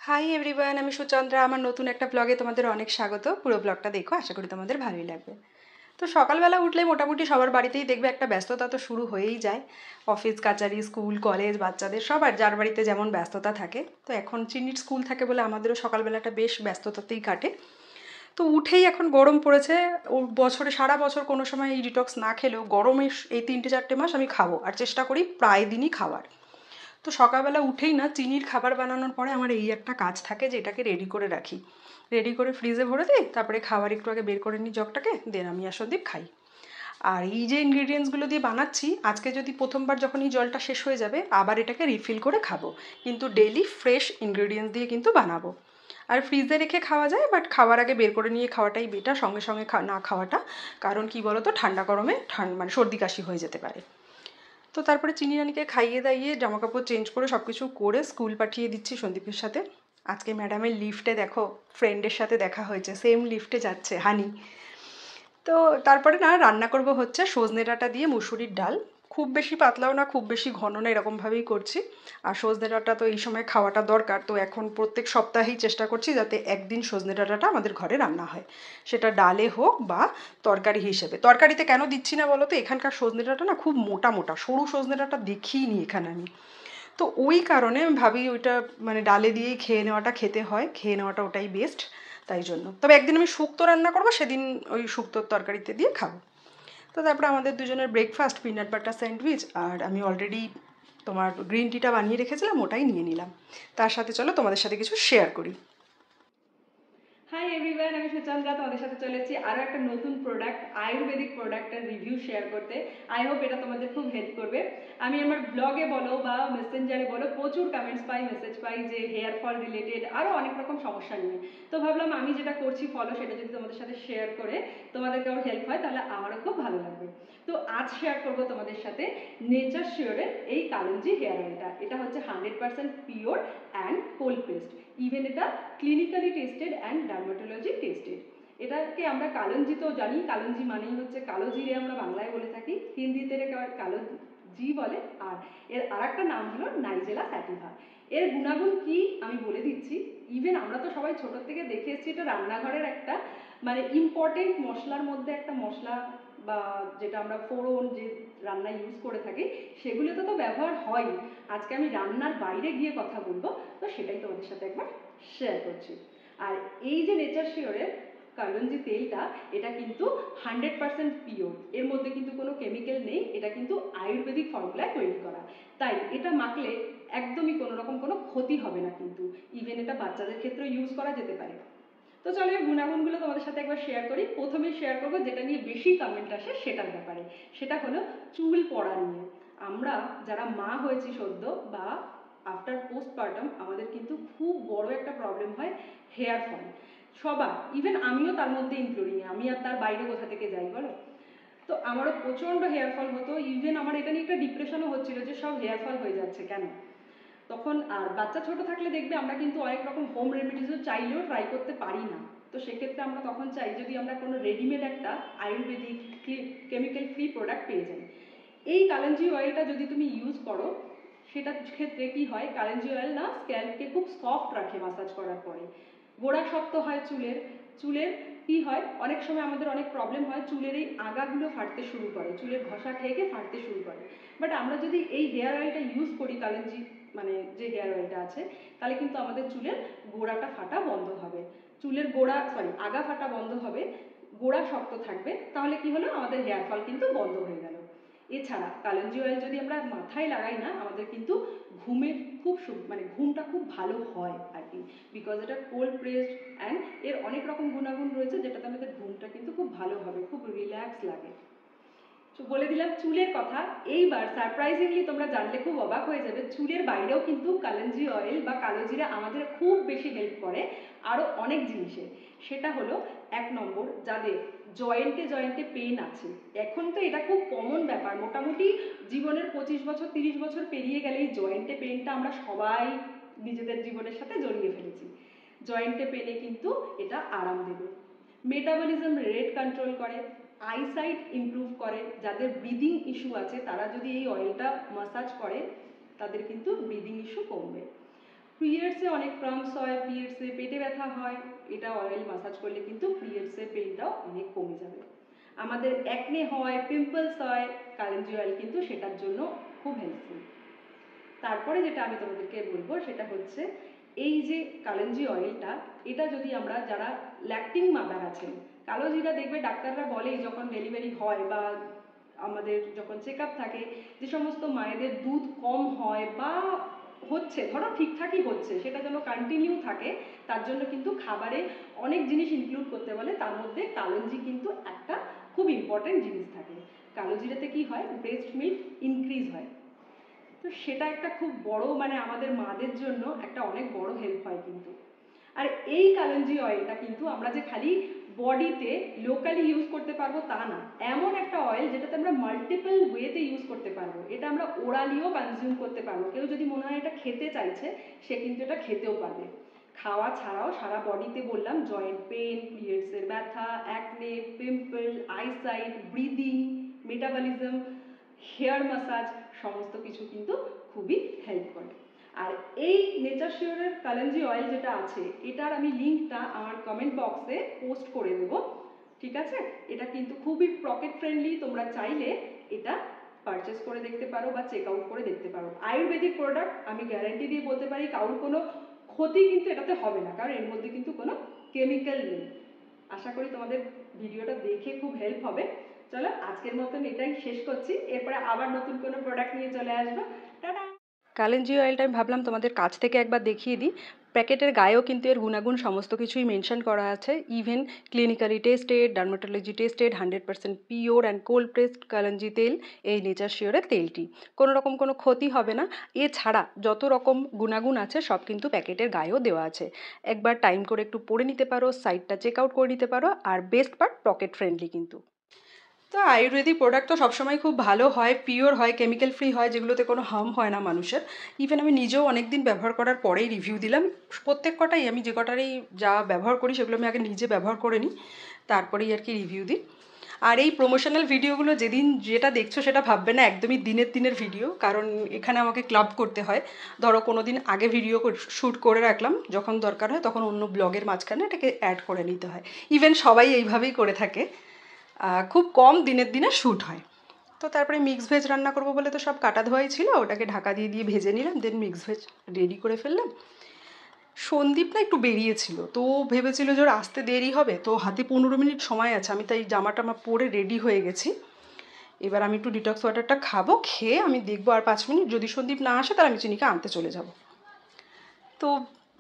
Hi everyone, আমি সুচন্দ্রা। আমার নতুন একটা ব্লগে তোমাদের অনেক স্বাগত। পুরো ব্লগটা দেখো, আশা করি তোমাদের ভালোই লাগবে। তো সকালবেলা উঠলে মোটামুটি সবার বাড়িতেই দেখবে একটা ব্যস্ততা তো শুরু হয়েই যায়। অফিস কাচারি, স্কুল, কলেজ, বাচ্চাদের সবার যার বাড়িতে যেমন ব্যস্ততা থাকে। তো এখন চিন্নির স্কুল থাকে বলে আমাদেরও সকালবেলাটা বেশ ব্যস্ততাতেই কাটে। তো উঠেই এখন গরম পড়েছে। ও বছরে সারা বছর কোনো সময় এই ডিটক্স না খেলেও গরমে এই 3-4 মাস আমি খাবো, আর চেষ্টা করি প্রায় দিনই খাওয়ার। তো সকালবেলা উঠেই না চিনির খাবার বানানোর পরে আমার এই একটা কাজ থাকে যে এটাকে রেডি করে রাখি। রেডি করে ফ্রিজে ভরে দিই, তারপরে খাবার একটু আগে বের করে নিই জগটাকে, দেন আমি আর সন্দীপ খাই। আর এই যে ইনগ্রিডিয়েন্টসগুলো দিয়ে বানাচ্ছি, আজকে যদি প্রথমবার যখন এই জলটা শেষ হয়ে যাবে আবার এটাকে রিফিল করে খাবো। কিন্তু ডেইলি ফ্রেশ ইনগ্রিডিয়েন্টস দিয়ে কিন্তু বানাবো। আর ফ্রিজে রেখে খাওয়া যায়, বাট খাওয়ার আগে বের করে নিয়ে খাওয়াটাই বেটার, সঙ্গে সঙ্গে না খাওয়াটা। কারণ কি বলতো, ঠান্ডা গরমে মানে সর্দি কাশি হয়ে যেতে পারে। তো তারপরে চিনি রানিকে খাইয়ে দাইয়ে জামাকাপড় চেঞ্জ করে সব কিছু করে স্কুল পাঠিয়ে দিচ্ছি সন্দীপের সাথে। আজকে ম্যাডামের লিফটে দেখো ফ্রেন্ডের সাথে দেখা হয়েছে, সেম লিফটে যাচ্ছে হানি। তো তারপরে না রান্না করব হচ্ছে সজনে ডাঁটা দিয়ে মুসুরির ডাল। খুব বেশি পাতলাও না, খুব বেশি ঘন না, এরকমভাবেই করছি। আর সজনে ডাঁটা তো এই সময় খাওয়াটা দরকার, তো এখন প্রত্যেক সপ্তাহেই চেষ্টা করছি যাতে একদিন সজনে ডাঁটাটা আমাদের ঘরে রান্না হয়। সেটা ডালে হোক বা তরকারি হিসেবে। তরকারিতে কেন দিচ্ছি না বলো তো, এখানকার সজনে ডাঁটা না খুব মোটা মোটা, সরু সজনে ডাঁটা দেখিইনি এখানে আমি। তো ওই কারণে আমি ভাবি ওইটা মানে ডালে দিয়েই খেয়ে নেওয়াটা, খেতে হয়, খেয়ে নেওয়াটা ওটাই বেস্ট। তাই জন্য তবে একদিন আমি শুক্তো রান্না করবো, সেদিন ওই শুক্তোর তরকারিতে দিয়ে খাবো। তো তারপরে আমাদের দুজনের ব্রেকফাস্ট পিনাট বাটার স্যান্ডউইচ, আর আমি অলরেডি তোমার গ্রিন টিটা বানিয়ে রেখেছিলাম, ওটাই নিয়ে নিলাম। তার সাথে চলো তোমাদের সাথে কিছু শেয়ার করি। হাই এভরিওয়ান, আমি সুচন্দ্রা, তোমাদের সাথে চলেছি আরও একটা নতুন প্রোডাক্ট, আয়ুর্বেদিক প্রোডাক্টের রিভিউ শেয়ার করতে। আই হোপ এটা তোমাদের খুব হেল্প করবে। আমি আমার ব্লগে বলো বা মেসেঞ্জারে বলো প্রচুর কমেন্টস পাই, মেসেজ পাই যে হেয়ার ফল রিলেটেড আরও অনেক রকম সমস্যা নিয়ে। তো ভাবলাম আমি যেটা করছি ফলো, সেটা যদি তোমাদের সাথে শেয়ার করে তোমাদের কারো হেল্প হয় তাহলে আমারও খুব ভালো লাগবে। তো আজ শেয়ার করবো তোমাদের সাথে নেচার শিওরের এই কালঞ্জি হেয়ার অয়েলটা। এটা হচ্ছে 100% pure and cold pressed. Even এটা clinically tested and dermatology tested. এটাকে আমরা কালঞ্জি তো জানি, কালঞ্জি মানেই হচ্ছে কালো জিরে, আমরা বাংলায় বলে থাকি, হিন্দিতে কালো জি বলে। আর এর আরেকটা নাম হলো নাইজেলা স্যাটিভা। এর গুণাগুণ কি আমি বলে দিচ্ছি। ইভেন আমরা তো সবাই ছোটোর থেকে দেখে এসেছি এটা রান্নাঘরের একটা মানে ইম্পর্টেন্ট মশলার মধ্যে একটা মশলা, বা যেটা আমরা ফোড়ন যে রান্নায় ইউজ করে থাকি সেগুলোতে তো ব্যবহার হয়। আজকে আমি রান্নার বাইরে গিয়ে কথা বলবো, তো সেটাই তোমাদের সাথে একবার শেয়ার করছি। আর এই যে নেচার শিওরের কালঞ্জি তেলটা, এটা কিন্তু 100% পিওর, এর মধ্যে কিন্তু কোনো কেমিক্যাল নেই, এটা কিন্তু আয়ুর্বেদিক ফর্মুলায় তৈরি করা। তাই এটা মাখলে একদমই কোনো রকম কোনো ক্ষতি হবে না কিন্তু। ইভেন এটা বাচ্চাদের ক্ষেত্রে ইউজ করা যেতে পারে। তো চলো এই গুণাগুণগুলো তোমাদের সাথে একবার শেয়ার করি। প্রথমে শেয়ার করবো যেটা নিয়ে বেশি কমেন্ট আসে সেটার ব্যাপারে, সেটা হলো চুল পড়া নিয়ে। আমরা যারা মা হয়েছি সদ্য বা আফটার পোস্টপার্টাম, আমাদের কিন্তু খুব বড় একটা প্রবলেম হয় হেয়ার ফল। সবার, ইভেন আমিও তার মধ্যে ইনক্লুডিং, আমি আর তার বাইরে কোথা থেকে যাই বলো। তো আমারও প্রচণ্ড হেয়ার ফল হতো। ইভেন আমার এটা নিয়ে একটা ডিপ্রেশনও হচ্ছিল যে সব হেয়ার ফল হয়ে যাচ্ছে কেন। তখন আর বাচ্চা ছোট থাকলে দেখবে আমরা কিন্তু অনেক রকম হোম রেমেডিসও চাইলেও ট্রাই করতে পারি না। তো সেক্ষেত্রে আমরা তখন চাই যদি আমরা কোনো রেডিমেড একটা আয়ুর্বেদিক কেমিক্যাল ফ্রি প্রোডাক্ট পেয়ে যাই। এই কালেঞ্জি অয়েলটা যদি তুমি ইউজ করো, সেটার ক্ষেত্রে কি হয়, কালেঞ্জি অয়েল না স্ক্যাল্পকে খুব সফট রাখে মাসাজ করার পরে। গোড়া শক্ত হয় চুলের। চুলের কি হয়, অনেক সময় আমাদের অনেক প্রবলেম হয়, চুলের এই আগাগুলো ফাটতে শুরু করে, চুলের ঘষা খেয়ে ফাটতে শুরু করে। বাট আমরা যদি এই হেয়ার অয়েলটা ইউজ করি, কালেঞ্জি মানে যে হেয়ার অয়েলটা আছে, তাহলে কিন্তু আমাদের চুলের গোড়াটা ফাটা বন্ধ হবে, চুলের গোড়া আগা ফাটা বন্ধ হবে, গোড়া শক্ত থাকবে। তাহলে কি হলো, আমাদের হেয়ার ফল কিন্তু বন্ধ হয়ে গেল। এছাড়া কালঞ্জি অয়েল যদি আমরা মাথায় লাগাই না, আমাদের কিন্তু ঘুমের খুব মানে ঘুমটা খুব ভালো হয় আর কি। বিকজ এটা কোল্ড প্রেসড অ্যান্ড এর অনেক রকম গুণাগুণ রয়েছে, যেটাতে আমাদের ঘুমটা কিন্তু খুব ভালো হবে, খুব রিল্যাক্স লাগে। তো বলে দিলাম চুলের কথা। এইবার সারপ্রাইজিংলি তোমরা জানলে খুব অবাক হয়ে যাবে, চুলের বাইরেও কিন্তু কালঞ্জি অয়েল বা কালো জিরা আমাদের খুব বেশি হেল্প করে আরও অনেক জিনিসে। সেটা হলো 1 নম্বর, যাদের জয়েন্টে জয়েন্টে পেন আছে। এখন তো এটা খুব কমন ব্যাপার, মোটামুটি জীবনের 25 বছর 30 বছর পেরিয়ে গেলেই জয়েন্টে পেনটা আমরা সবাই নিজেদের জীবনের সাথে জড়িয়ে ফেলেছি। জয়েন্টে পেনে কিন্তু এটা আরাম দেবে। মেটাবলিজম রেট কন্ট্রোল করে, আইসাইট ইমপ্রুভ করে। যাদের ব্রিদিং ইস্যু আছে তারা যদি এই অয়েলটা মাসাজ করে, তাদের কিন্তু ব্রিদিং ইস্যু কমবে। পিরিয়ডসে অনেক ক্রাম্পস হয়, পিরিয়ডসে পেটে ব্যথা হয়, এটা অয়েল মাসাজ করলে কিন্তু পিরিয়ডসের পেইনটাও অনেক কমে যাবে। আমাদের অ্যাকনে হয়, পিম্পলস হয়, কালেঞ্জি অয়েল কিন্তু সেটার জন্য খুব হেল্পফুল। তারপরে যেটা আমি তোমাদেরকে বলবো সেটা হচ্ছে এই যে কালেঞ্জি অয়েলটা, এটা যদি আমরা যারা ল্যাকটিং মাদার আছেন, কালো জিরা দেখবে ডাক্তাররা বলেই যখন ডেলিভারি হয় বা আমাদের যখন চেক আপ থাকে, যে সমস্ত মায়েদের দুধ কম হয় বা হচ্ছে, ধরো ঠিকঠাকই হচ্ছে, সেটা যেন কন্টিনিউ থাকে, তার জন্য কিন্তু খাবারে অনেক জিনিস ইনক্লুড করতে বলে, তার মধ্যে কালেঞ্জি কিন্তু একটা খুব ইম্পর্টেন্ট জিনিস থাকে। কালো জিরাতে কি হয়, ব্রেস্ট মিল্ক ইনক্রিজ হয়, তো সেটা একটা খুব বড় মানে আমাদের মাদের জন্য একটা অনেক বড় হেল্প হয় কিন্তু। আর এই কালেঞ্জি অয়েলটা কিন্তু আমরা যে খালি বডিতে লোকালি ইউজ করতে পারবো তা না, এমন একটা অয়েল যেটাতে আমরা মাল্টিপল ওয়েতে ইউজ করতে পারবো। এটা আমরা ওরালিও কনজিউম করতে পারবো, কেউ যদি মনে হয় এটা খেতে চাইছে সে কিন্তু এটা খেতেও পারবে। খাওয়া ছাড়াও সারা বডিতে বললাম, জয়েন্ট পেন, পিরিয়ডসের ব্যথা, acne, pimple, eyesight, breathing, metabolism, hair massage, সমস্ত কিছু কিন্তু খুবই হেল্প করে। আর এই নেচার শিওরের কালেঞ্জি অয়েল যেটা আছে, এটার আমি লিঙ্কটা আমার কমেন্ট বক্সে পোস্ট করে দেব, ঠিক আছে? এটা কিন্তু খুবই পকেট ফ্রেন্ডলি, তোমরা চাইলে এটা পারচেস করে দেখতে পারো বা চেক আউট করে দেখতে পারো। আয়ুর্বেদিক প্রোডাক্ট, আমি গ্যারান্টি দিয়ে বলতে পারি কারোর কোনো ক্ষতি কিন্তু এটাতে হবে না, কারণ এর মধ্যে কিন্তু কোনো কেমিক্যাল নেই। আশা করি তোমাদের ভিডিওটা দেখে খুব হেল্প হবে। চলো আজকের মতন এটাই শেষ করছি, এরপরে আবার নতুন কোনো প্রোডাক্ট নিয়ে চলে আসবো। টাটা। কালেঞ্জি অয়েলটা আমি ভাবলাম তোমাদের কাছ থেকে একবার দেখিয়ে দিই। প্যাকেটের গায়েও কিন্তু এর গুণাগুণ সমস্ত কিছুই মেনশন করা আছে, even clinically tested, dermatology tested, 100% pure and cold pressed kalonji তেল এই নেচার শিওরের তেলটি। কোনো রকম কোনো ক্ষতি হবে না। এছাড়া যত রকম গুণাগুণ আছে সব কিন্তু প্যাকেটের গায়েও দেওয়া আছে। একবার টাইম করে একটু পড়ে নিতে পারো, সাইটটা চেক আউট করে নিতে পারো, আর বেস্ট পার্ট পকেট ফ্রেন্ডলি কিন্তু। তো আয়ুর্বেদিক প্রোডাক্ট তো সবসময় খুব ভালো হয়, পিওর হয়, কেমিক্যাল ফ্রি হয়, যেগুলোতে কোনো হার্ম হয় না মানুষের। ইভেন আমি নিজেও অনেক দিন ব্যবহার করার পরেই রিভিউ দিলাম। প্রত্যেক কটাই আমি যে কটারই যা ব্যবহার করি সেগুলো আমি আগে নিজে ব্যবহার করে নিই, তারপরেই আর কি রিভিউ দিই। আর এই প্রমোশনাল ভিডিওগুলো যেদিন যেটা দেখছো সেটা ভাববে না একদমই দিনের ভিডিও, কারণ এখানে আমাকে ক্লাব করতে হয়। ধরো কোনো দিন আগে ভিডিও শ্যুট করে রাখলাম, যখন দরকার হয় তখন অন্য ব্লগের মাঝখানে এটাকে অ্যাড করে নিতে হয়। ইভেন সবাই এইভাবেই করে থাকে, খুব কম দিনে শ্যুট হয়। তো তারপরে মিক্স ভেজ রান্না করবো বলে তো সব কাটা ধোয়াই ছিল, ওটাকে ঢাকা দিয়ে ভেজে নিলাম, দেন মিক্স ভেজ রেডি করে ফেললাম। সন্দীপ না একটু বেরিয়েছিল, তো ভেবেছিল যে ওর আসতে দেরি হবে, তো হাতে 15 মিনিট সময় আছে, আমি তাই জামা টামা পরে রেডি হয়ে গেছি। এবার আমি একটু ডিটক্স ওয়াটারটা খাবো, খেয়ে আমি দেখবো আর 5 মিনিট, যদি সন্দীপ না আসে তাহলে আমি চিনিকে আনতে চলে যাব। তো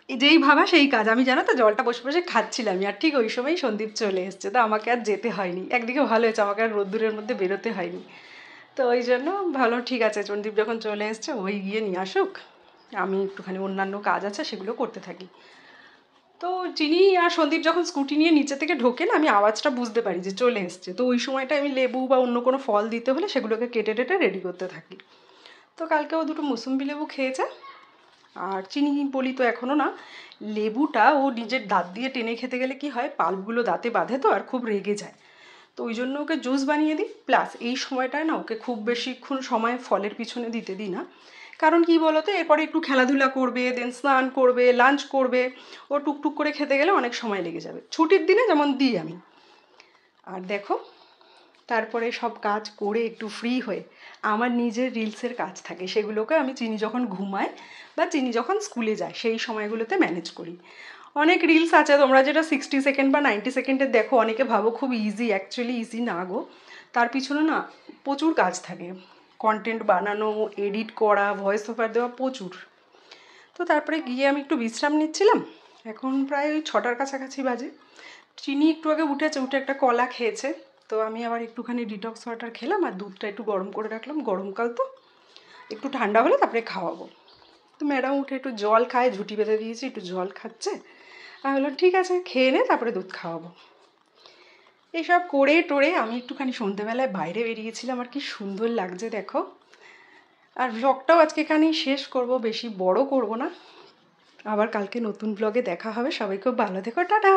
যেই ভাবা সেই কাজ, আমি জানো তো জলটা বসে বসে খাচ্ছিলাম, আর ঠিক ওই সময়ই সন্দীপ চলে এসছে, তো আমাকে আর যেতে হয়নি। একদিকে ভালো হয়েছে, আমাকে আর রোদ্দুরের মধ্যে বেরোতে হয়নি। তো ওই জন্য ভালো, ঠিক আছে সন্দীপ যখন চলে এসছে ওই গিয়ে নিয়ে আসুক, আমি একটুখানি অন্যান্য কাজ আছে সেগুলো করতে থাকি। তো চিনি আর সন্দীপ যখন স্কুটি নিয়ে নিচে থেকে ঢোকে না, আমি আওয়াজটা বুঝতে পারি যে চলে এসছে, তো ওই সময়টা আমি লেবু বা অন্য কোনো ফল দিতে হলে সেগুলোকে কেটে টেটে রেডি করতে থাকি। তো কালকেও দুটো মুসুম্বি লেবু খেয়েছে। আর চিনি বলি তো এখনও না, লেবুটা ও নিজের দাঁত দিয়ে টেনে খেতে গেলে কি হয়, পাল্পগুলো দাঁতে বাঁধে তো আর খুব রেগে যায়, তো ওই জন্য ওকে জুস বানিয়ে দিই। প্লাস এই সময়টায় না ওকে খুব বেশিক্ষণ সময় ফলের পিছনে দিতে দিই না, কারণ কি বলতো, এরপরে একটু খেলাধুলা করবে, দেন স্নান করবে, লাঞ্চ করবে, ও টুকটুক করে খেতে গেলে অনেক সময় লেগে যাবে। ছুটির দিনে যেমন দিই আমি। আর দেখো, তারপরে সব কাজ করে একটু ফ্রি হয়ে আমার নিজের রিলসের কাজ থাকে, সেগুলোকে আমি চিনি যখন ঘুমায় বা চিনি যখন স্কুলে যায় সেই সময়গুলোতে ম্যানেজ করি। অনেক রিলস আছে, তোমরা যেটা 60 সেকেন্ড বা 90 সেকেন্ডের দেখো, অনেকে ভাবো খুব ইজি, অ্যাকচুয়ালি ইজি না গো। তার পিছনে না প্রচুর কাজ থাকে, কন্টেন্ট বানানো, এডিট করা, ভয়েস ওভার দেওয়া, প্রচুর। তো তারপরে গিয়ে আমি একটু বিশ্রাম নিচ্ছিলাম, এখন প্রায় ওই 6টার কাছাকাছি বাজে। চিনি একটু আগে উঠেছে, উঠে একটা কলা খেয়েছে, তো আমি আবার একটুখানি ডিটক্স ওয়াটার খেলাম, আর দুধটা একটু গরম করে রাখলাম, গরমকাল তো, একটু ঠান্ডা হলে তারপরে খাওয়াবো। তো ম্যাডাম উঠে একটু জল খায়, ঝুঁটি বেঁধে দিয়েছি, একটু জল খাচ্ছে। আমি বললাম ঠিক আছে খেয়ে নে, তারপরে দুধ খাওয়াবো। এইসব করে টোরে আমি একটুখানি সন্ধ্যেবেলায় বাইরে বেরিয়েছিলাম, আর কি সুন্দর লাগছে দেখো। আর ব্লগটাও আজকে এখানেই শেষ করব, বেশি বড় করব না। আবার কালকে নতুন ব্লগে দেখা হবে, সবাই খুব ভালো থেকো, টাটা।